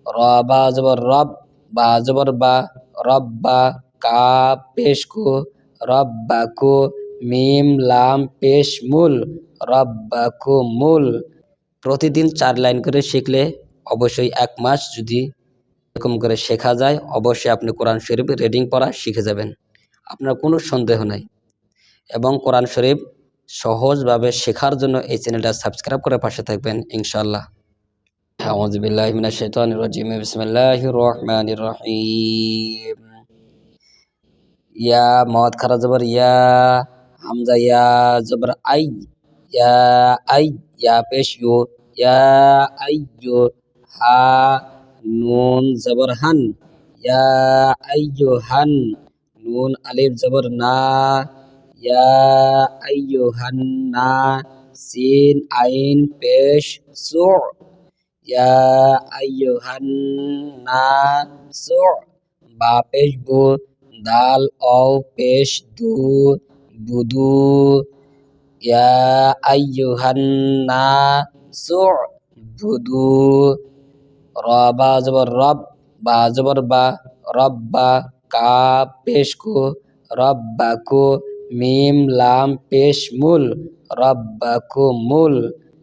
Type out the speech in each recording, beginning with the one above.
র বা জবর রব, বা জবর বা, রব্বা, কাপ পেশ কু, রব্বাকু, মিম লাম পেশ মুল, রব্বাকুমুল। প্রতিদিন 4 লাইন করে শিখলে অবশ্যই 1 মাস যদি এরকম করে শেখা যায়, অবশ্যই আপনি কোরআন শরীফ রিডিং পড়া শিখে যাবেন, আপনার কোনো সন্দেহ নাই। এবং কোরআন শরীফ সহজভাবে শেখার জন্য এই চ্যানেলটা সাবস্ক্রাইব করে পাশে থাকবেন ইনশাআল্লাহ। আউযু বিল্লাহি মিনাশ শাইতানির রাজিম, বিসমিল্লাহির রহমানির রহিম। ইয়া মদ খারা জবর ইয়া, হামজা ইয়া জবর আই, ইয়া আই, ইয়া পেশ ইউ, ইয়া আইয়ু, হা নুন জবর হান, ইয়া আইয়ুহান, নুন আলিফ জবর না, ইয়া আইয়ুহান না, সিন আইন পেশ সু, ইয়া আইয়ুহান নাসু, বা পেশ বু, দাল অও পেশ দু, বুদু, ইয়া আইয়ুহান নাসু বুদু। র বা জবর রব, বা জবর বা, রব্বা, কাপ পেশ কু, রব্বাকু, মিম লাম পেশ মুল, রব্বাকুমুল,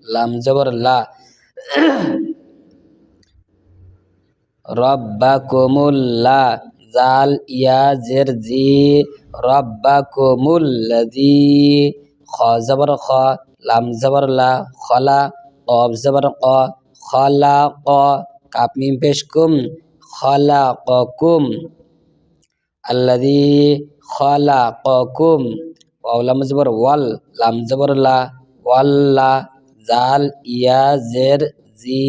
লাম জবর লা, রব্বাকুমুল্লাহ, জাল ইয়া জের জি, রব্বাকুমুল্লাযী, খ জবর খ, লাম জবর লা, খলা, কফ জবর ক, খলাক, কাফ মিম পেশ কুম, খলাকাকুম, আল্লাযী খলাকাকুম, ওয়াও লাম জবর ওয়াল, লাম জবর লা, ওয়াল্লা, জাল ইয়া জের জি,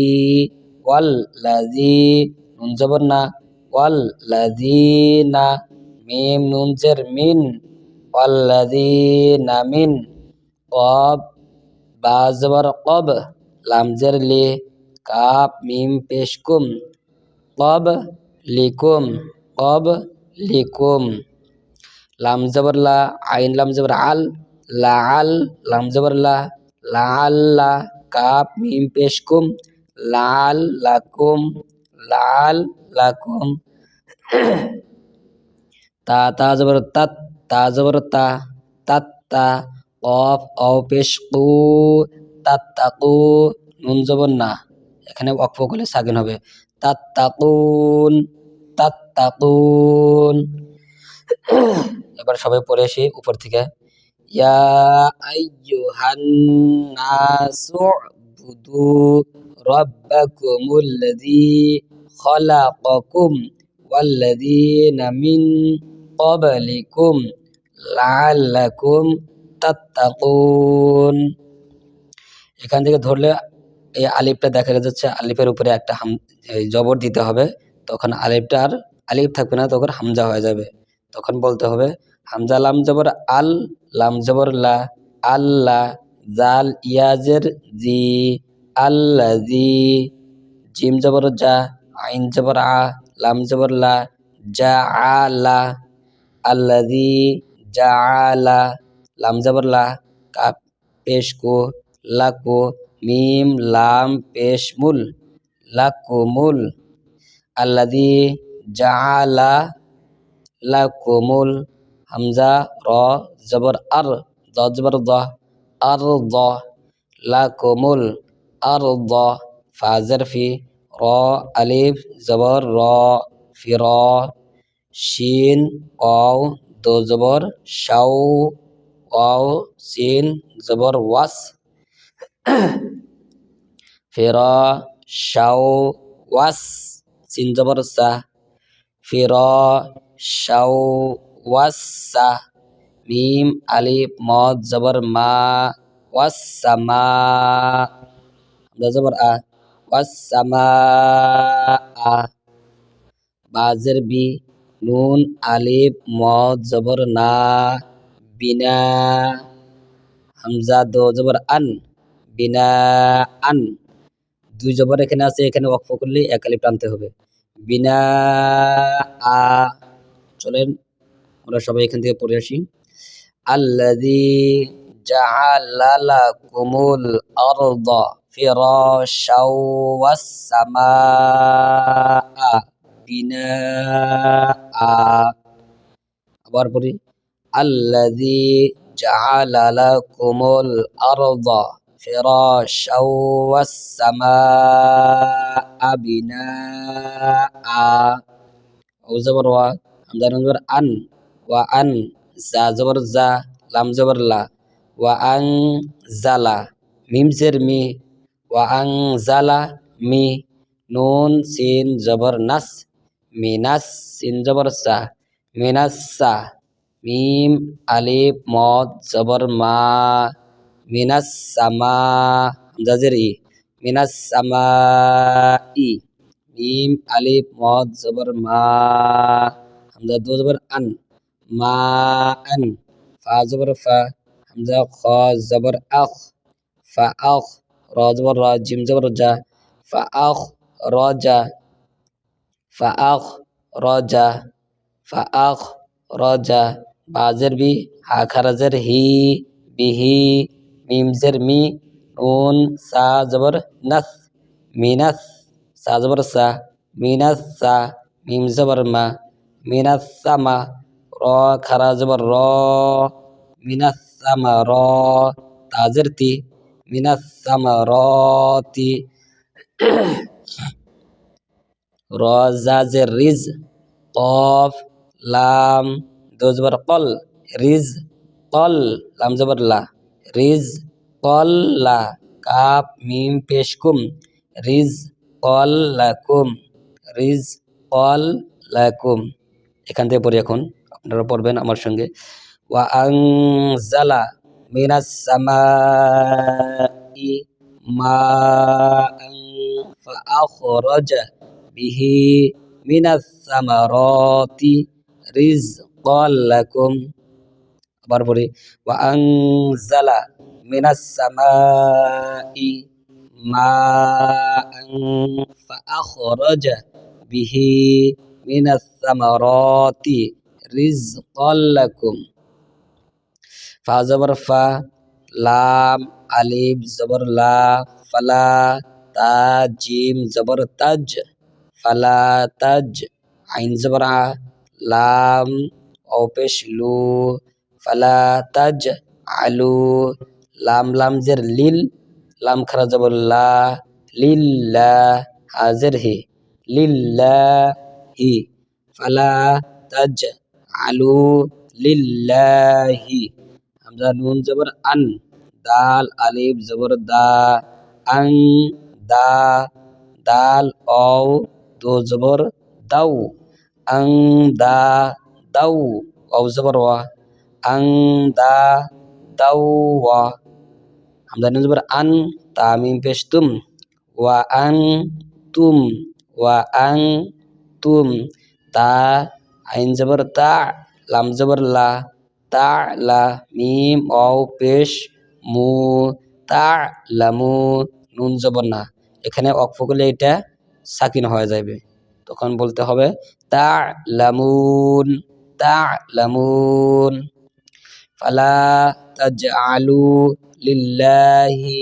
ওয়াল্লাযী, নুন জবর না, ওয়াল্লাযীনা, মিম নুন জের মিন, ওয়াল্লাযীনা মিন, কব বা জবর কব, লাম জের লি, কাফ মিম পেশ কুম, কব লিকুম, কব লিকুম, লাম জবর লা, আইন লাম জবর আল, লাআল, লাম জবর লা, লাআল্লা, কাফ মিম পেশ কুম, লাআল্লাকুম, লাআল্লাকুম, তা জবর তাত, তা জবর তা, তাত্তা, কফ অও পেশ কু, তাত্তাকু, নুন জবর না, এখানে ওয়াকফ করলে সাকিন হবে, তাত্তাকুন, তাত্তাকুন। এবার সবাই পড়ে আসি উপর থেকে। ইয়া আইয়ুহান নাসু উবুদু রাব্বাকুমুল্লাযী খলাকাকুম ওয়াল্লাযীনা মিন ক্বাবলিকুম লাআল্লাকুম তাত্তাকুন। এখান থেকে ধরলে এই আলিফটা দেখা যাচ্ছে, আলিফের উপরে একটা জবর দিতে হবে, তখন আলিফটা আর আলিফ থাকবে না, তখন হামজা হয়ে যাবে। তখন বলতে হবে হামজা লাম জবর আল, লাম জবর লা, আল্লাহ, জাল ইয়াজের জি, আল্লাযী, জিম জবর জা, আইন জবর আ, লাম জবর লা, জাআলা, আল্লাযী জাআলা, লাম জবর লা, কাফ পেশ কু, লাকু, মিম লাম পেশ মুল, লাকুমুল, আল্লাযী জাআলা লাকুমুল, হামজা র জবর আর, দ জবর দ, আরদ, লাকুমুল আরদ, ফা জের ফি, র আলিফ জবর র, ফির, শিন ওয়াও দো জবর শাও, ওয়াও সিন জবর ওয়াস, ফির শাও ওয়াস, সিন জবর সা, ফির শাও ওয়াসা, মিম আলিফ মদ জবর মা, ওয়াসসামা, হামজা জবর আ, ওয়াসসামা আ, বা জের বি, নুন আলিফ মদ জবর না, বিনা, হামজা দো জবর আন, বিনা আন, দুই জবর এখানে আছে, এখানে ওয়াকফ করলে এক আলিফ টানতে হবে, বিনা আ। চলেন আমরা সবাই এখান থেকে পড়ে আসি। আল্লাযী জাআলা লাকুমুল আরদা ফিরাশাও ওয়াস সামা আবার পড়ি আল্লাযী জাআলা লাকুমুল আরদা ফিরাশাও ওয়াস সামাআ বিনাআ ও জবর ওয়া হামজা নুন জবর আন ওয়া আন জা জবর জা লাম জবর লা ওয়া আন জালা মিম জের মি ওয়া আন জালা মি নুন সিন জবর নাস মিনাস সিন জবর সা মিনাসসা মিম আলিফ মদ জবর মা মিনাস সামা হামজা জের ই মিনাস সামা ই মিম আলিফ মদ জবর মা হামজা দো জবর আন মা আন ফা জবর ফা হামজা খ জবর আখ ফা আখ র জবর র জিম জবর জা ফা আখ রজা ফা আখ রজা ফা আখ রজা বাজের বি হা খারাজের হি বিহি মিম জের মি নুন সা জবর নাস মিনাস সা জবর সা মিনাস সা মিম জবর মা মিনাস সামা র খারা জবর র মিনাস সামা র তাজের তি মিনাস সামা র তি র জাজের রিজ কফ লাম দো জবর কল রিজ কল লাম জবর লা রিজ কল লা কাপ মিম পেশ কুম রিজ কল লাকুম রিজ কল লাকুম এখান থেকে পড়ি এখন আপনারা পড়বেন আমার সঙ্গে ওয়া আনজালা মিনাস সামাই মাআন ফাআখরাজা বিহি মিনাস সামারাতি রিজকাল লাকুম আবার পড়ি ওয়া আনজালা মিনাস সামাই মাআন ফাআখরাজা বিহি মিনাস সামারাতি রিজকাল লাকুম ফা জবর ফা লাম আলিফ জবর লা ফালা তা জিম জবর তাজ ফালা তাজ আইন জবর আ লাম ও পেশ লু ফালা তাজ আলু লাম লাম জের লিল লাম খারা জবর লা লিল্লা হাজের হি লিল্লাহি ফালা তাজ আলু লিল্লাহি হামজা নুন জবর আন দাল আলিফ জবর দা আং দা দাল ও দো জবর দাউ আং দা দাউ ও জবর ওয়া আং দা দাউ ওয়া হামজা নুন জবর আন তা মিম পেশ তুম ওয়া আং তুম ওয়া আং তুম তা আইন জবর তা লাম জবর লা তা লা মিম ও পেশ মু তা লামু নুন জবর না এখানে অক্ফ করলে এটা সাকিন হয়ে যাবে তখন বলতে হবে তা লামুন তা লামুন ফালা তাজআলু লিল্লাহি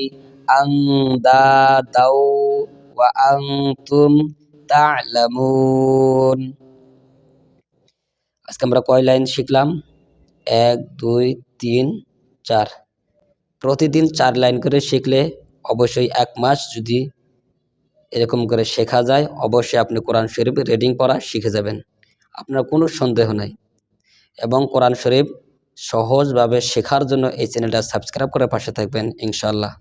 আনদাদাও ওয়া আনতুম তা'লামুন। আজকে আমরা কয় লাইন শিখলাম? 1 2 3 4। প্রতিদিন 4 লাইন করে শিখলে অবশ্যই 1 মাস যদি এরকম করে শেখা যায় অবশ্যই আপনি কোরআন শরীফ রিডিং পড়া শিখে যাবেন, আপনার কোনো সন্দেহ নাই। এবং কোরআন শরীফ সহজভাবে শেখার জন্য এই চ্যানেলটা সাবস্ক্রাইব করে পাশে থাকবেন ইনশাআল্লাহ।